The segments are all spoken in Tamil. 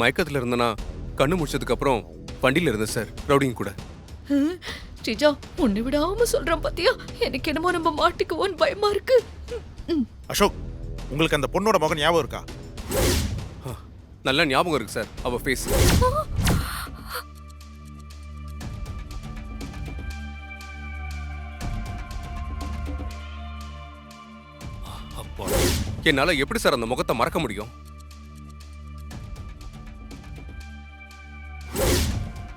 மயக்கத்துல இருந்தனா கண்ணு முடிச்சதுக்கு அப்புறம் வண்டியில இருந்தேன் சார், ரவுடிங் கூட. ஸ்ரீஜா, உன்னை விடாம சொல்றேன் பாத்தியா, எனக்கு என்னமோ நம்ம மாட்டிக்குவோன்னு பயமா இருக்கு. அசோக், உங்களுக்கு அந்த பொண்ணோட மகன் ஞாபகம் இருக்கா? நல்ல ஞாபகம் இருக்கு சார், அவ ஃபேஸ். என்னால எப்படி சார் அந்த முகத்தை மறக்க முடியும்?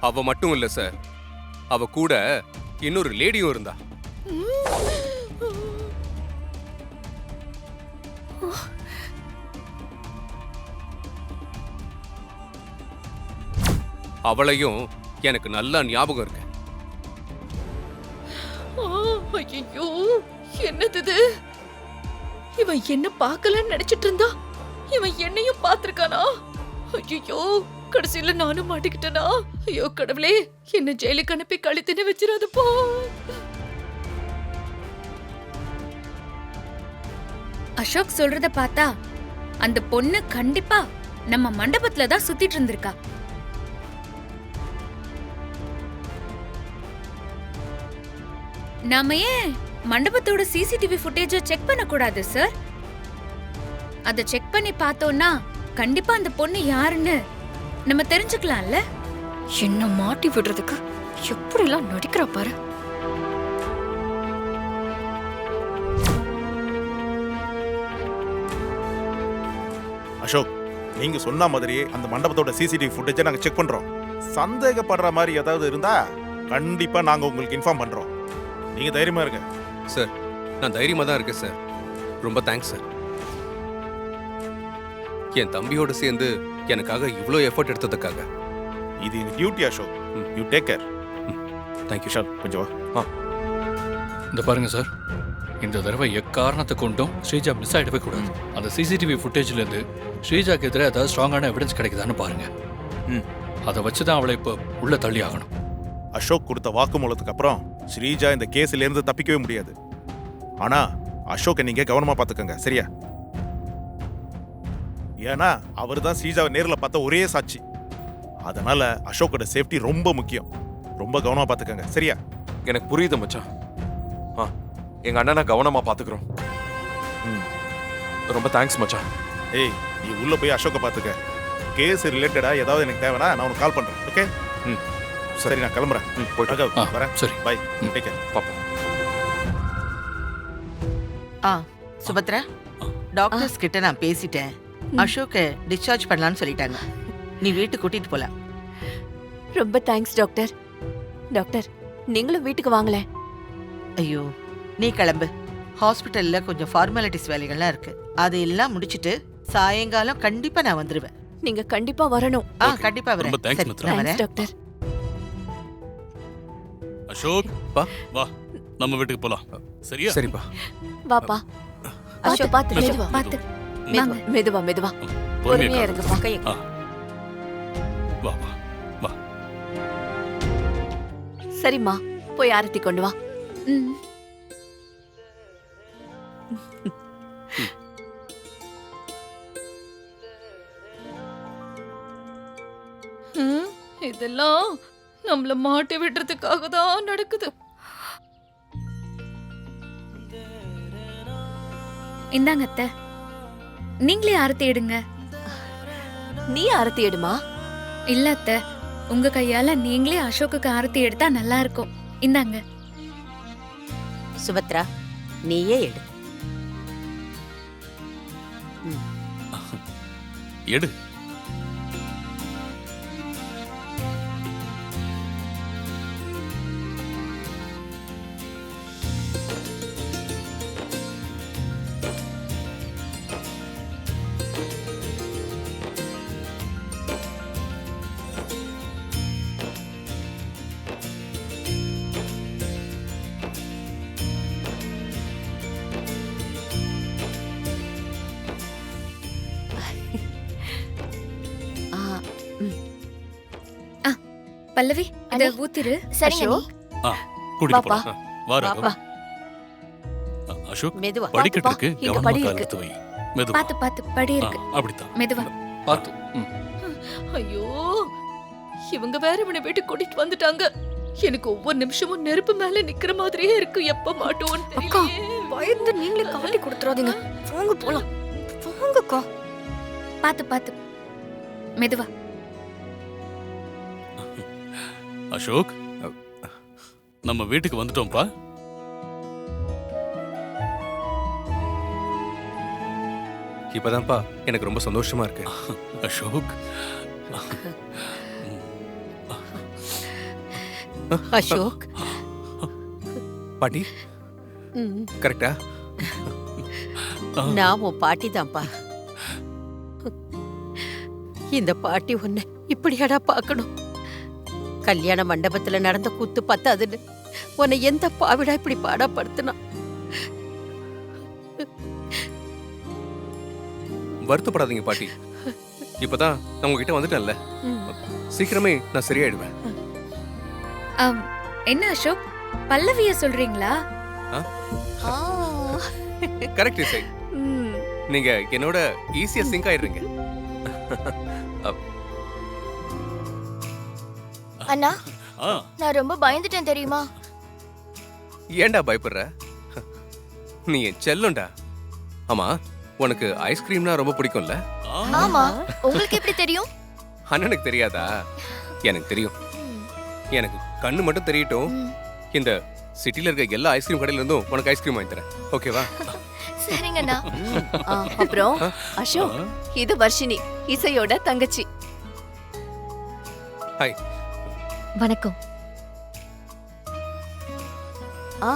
அவ மட்டும் இல்ல சார், அவ கூட இன்னொரு லேடியும் இருந்தா. அவளையும் எனக்கு நல்லா ஞாபகம் இருக்கு. ஐயோ, என்னது இது? இவன் என்ன பார்க்கலன்னு நினைச்சிட்டு இருந்தா, இவன் என்னையும் பார்த்திருக்கானா? ஐயோ, கடைசியில நானும் மாட்டிக்கிட்டேனா? ஐயோ கடவுளே, என்ன ஜெயிலுக்கு அனுப்பி கழுத்தின வச்சிடாதப்பா. அசோக் சொல்றத பார்த்தா அந்த பொண்ணு கண்டிப்பா நம்ம மண்டபத்துல தான் சுத்திட்டு இருந்திருக்கா. நாம ஏன் மண்டபத்தோட சிசிடிவி ஃபுட்டேஜ செக் பண்ண கூடாது சார்? அத செக் பண்ணி பார்த்தோம்னா கண்டிப்பா அந்த பொண்ணு யாருன்னு நம்ம தெரிஞ்சுக்கலாம்ல. என்ன மாட்டி விடுறதுக்கு எப்படி எல்லாம் நடிக்கிறா பாரு. அசோக், நீங்க சொன்ன மாதிரியே அந்த மண்டபத்தோட சிசிடிவி ஃபுட்டேஜை நாங்க செக் பண்றோம். சந்தேகப்படுற மாதிரி ஏதாவது இருந்தா கண்டிப்பா நாங்க உங்களுக்கு இன்ஃபார்ம் பண்றோம். நீங்க தைரியமா இருங்க. சார், நான் தைரியமா தான் இருக்கேன் சார். ரொம்ப தேங்க்ஸ் சார். என் தம்பியோட சேர்ந்து எனக்காக இவ்வளோ எஃபர்ட் எடுத்ததுக்காக. இது எங்க duty Ashok. You take care. Thank you sir, கொஞ்சம் வா. இந்த பாருங்க சார், இந்த தடவை எக்காரணத்தை கொண்டும் ஸ்ரீஜா மிஸ் ஆகிடவே கூடாது. அந்த சிசிடிவி ஃபுட்டேஜ்ல இருந்து ஸ்ரீஜாக்கு எதிராக ஏதாவது ஸ்ட்ராங்கான எவிடன்ஸ் கிடைக்குதான்னு பாருங்க. அதை வச்சு தான் அவளை இப்போ உள்ள தள்ளி ஆகணும். அசோக் கொடுத்த வாக்குமூலத்துக்கு அப்புறம் ஸ்ரீஜா இந்த கேஸ்ல இருந்து தப்பிக்கவே முடியாது. ஆனா அசோக்கை நீங்க கவனமா பாத்துக்கங்க, சரியா? ஏன்னா அவர் தான் ஸ்ரீஜாவை நேர்ல பார்த்த ஒரே சாட்சி. அதனால அசோக்கோட சேஃப்டி ரொம்ப முக்கியம். ரொம்ப கவனமா பாத்துக்கங்க, சரியா? எனக்கு புரியுது மச்சான். எங்க அண்ணனை கவனமா பாத்துக்கிறோம். ரொம்ப தேங்க்ஸ் மச்சான். ஏய், நீ உள்ள போய் அசோக்கை பாத்துக்க. கேஸ் ரிலேட்டடா ஏதாவது எனக்கு தேவைன்னா நான் உனக்கு கால் பண்றேன். ஓகே? சரி, நான் கிளம்புறேன். போயிட்டு வரேன். சரி, பை. Take care. பாப்போம். சுபத்ரா, டாக்டர்ஸ் கிட்ட நான் பேசிட்டேன். அசோக்கை டிஸ்சார்ஜ் பண்ணலாம்னு சொல்லிட்டாங்க. நீ வீட்டுக்கு கூட்டிட்டு போலாம். ரொம்ப தேங்க்ஸ் டாக்டர். டாக்டர், நீங்களும் வீட்டுக்கு வாங்களேன். ஐயோ, நீ கிளம்பு. ஹாஸ்பிட்டல்ல கொஞ்சம் ஃபார்மாலிட்டிஸ் வேலைகள்லாம் இருக்கு. அதையெல்லாம் முடிச்சிட்டு சாயங்காலம் கண்டிப்பா நான் வந்துருவேன். நீங்க கண்டிப்பா வரணும். கண்டிப்பா வரேன். ரொம்ப தேங்க்ஸ் சரி, மித்ரா. நான் வரேன். டாக்டர். அசோக், வா நம்ம வீட்டுக்கு போலாம். சரியா? சரிப்பா. வாப்பா. அசோக், பாத்து மெதுவா, பாத்து. வாங்க. மெதுவா மெதுவா. பொறுமையா இருங்க. பக்கைய வா வா வா. சரிம்மா, போய் ஆரத்தி கொண்டு வா. இதெல்லாம் நம்மள மாட்டி விடுறதுக்காக தான் நடக்குது. இந்தாங்க அத்தை, நீங்களே ஆரத்தி எடுங்க. நீ ஆரத்தி எடுமா. இல்ல அத்தை, உங்க கையால நீங்களே அசோக்குக்கு ஆரத்தி எடுத்தா நல்லா இருக்கும். இந்தாங்க. சுபத்ரா, நீயே எடு. எடு. பல்லவி, இத ஊத்திரு. சரிங்க. கூட்டிட்டு பாப்பா. போலாம். வா ராகவ். பாப்பா. அசோக், மெதுவா. படிக்கட்டுக்கு இங்க கவனமா படி கால் இருக்கு. எடுத்து வை. மெதுவா. பாத்து பாத்து, படி இருக்கு. அப்படித்தான். மெதுவா. பாத்து. ஐயோ இவங்க வேற இவனை வீட்டுக்கு கூட்டிட்டு வந்துட்டாங்க. எனக்கு ஒவ்வொரு நிமிஷமும் நெருப்பு மேல நிக்கிற மாதிரியே இருக்கு. எப்ப மாட்டோன்னு அக்கா தெரியலையே. பயந்து நீங்களே காட்டி கொடுத்துறாதீங்க. வாங்க போலாம். வாங்கக்கா. பாத்து பாத்து மெதுவா. அசோக், நம்ம வீட்டுக்கு வந்துட்டோம்ப்பா. இப்பதான்ப்பா எனக்கு ரொம்ப சந்தோஷமா இருக்கு. அசோக், அசோக், பாட்டி கரெக்டா? நான் உன் பாட்டி தான்ப்பா. இந்த பாட்டி உன்னை இப்படியாடா பார்க்கணும்? கல்யாண மண்டபத்துல நடந்த கூத்து பத்தாதுன்னு உன்னை எந்த பாவிடா இப்படி பாடப்படுத்தினா? வருத்தப்படாதீங்க பாட்டி. இப்பதான் நான் உங்ககிட்ட வந்துட்டேன்ல, சீக்கிரமே நான் சரியாயிடுவேன். என்ன அசோக், பல்லவிய சொல்றீங்களா? கரெக்ட் இசை. நீங்க என்னோட ஈஸியா சிங்க் ஆயிடுறீங்க. அண்ணா ஆ, நான் ரொம்ப பயந்துட்டேன் தெரியுமா? ஏன்டா பயப்படுற? நீ என் செல்லம்டா. ஆமா, உனக்கு ஐஸ்கிரீம்னா ரொம்ப பிடிக்கும்ல? ஆமா, உங்களுக்கு எப்படி தெரியும்? அண்ணனுக்கு தெரியாதா? எனக்கு தெரியும். எனக்கு கண்ணு மட்டும் தெரியட்டும். இந்த சிட்டில இருக்க எல்லா ஐஸ்கிரீம் கடையில இருந்தும் உனக்கு ஐஸ்கிரீம் வாங்கி தரேன். ஓகேவா? சரிங்கண்ணா. அப்புறம் அசோக், இது வர்ஷினி, இசையோட தங்கச்சி. ஹாய். வணக்கம். ஆ,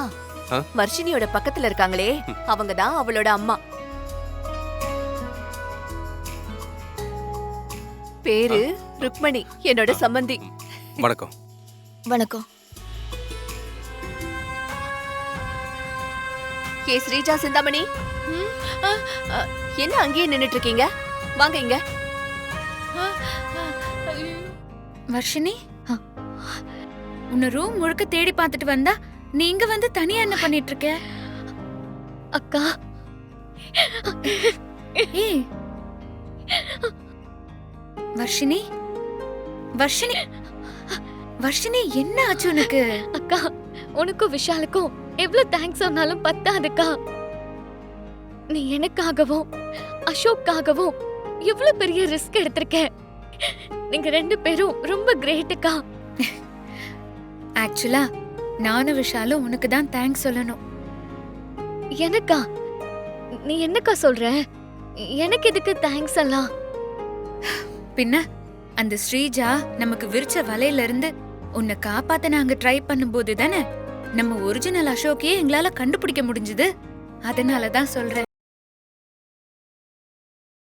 ஆ? வர்ஷினியோட பக்கத்துல இருக்காங்களே, அவங்க தான் அவளோட அம்மா. பேரு ருக்மணி, என்னோட சம்பந்தி. வணக்கம். வணக்கம். கே ஸ்ரீஜா, சிந்தாமணி, என்ன அங்கேயே நின்னுட்டு இருக்கீங்க? வாங்க இங்க. ஐயோ. வர்ஷினி, உன்னை ரூம் முழுக்க தேடி பார்த்துட்டு வந்தா நீங்க வந்து தனியா என்ன பண்ணிட்டு இருக்க? அக்கா, ஏய் வர்ஷினி, வர்ஷினி, வர்ஷினி, என்ன ஆச்சு உனக்கு? அக்கா, உனக்கும் விஷாலுக்கும் எவ்வளவு தேங்க்ஸ் சொன்னாலும் பத்தாதுக்கா. நீ எனக்காகவும் அசோக்காகவும் எவ்வளவு பெரிய ரிஸ்க் எடுத்திருக்க. நீங்க ரெண்டு பேரும் ரொம்ப கிரேட்டுக்கா. ஆக்சுவலா நானும் விஷாலும் உனக்கு தான் தேங்க்ஸ் சொல்லணும். எனக்கா? நீ என்னக்கா சொல்ற? எனக்கு எதுக்கு தேங்க்ஸ் எல்லாம்? பின்ன அந்த ஸ்ரீஜா நமக்கு விரிச்ச வலையில இருந்து உன்னை காப்பாத்த நாங்க ட்ரை பண்ணும்போது தானே நம்ம ஒரிஜினல் அசோக்கையே எங்களால கண்டுபிடிக்க முடிஞ்சது. அதனாலதான் சொல்றேன்.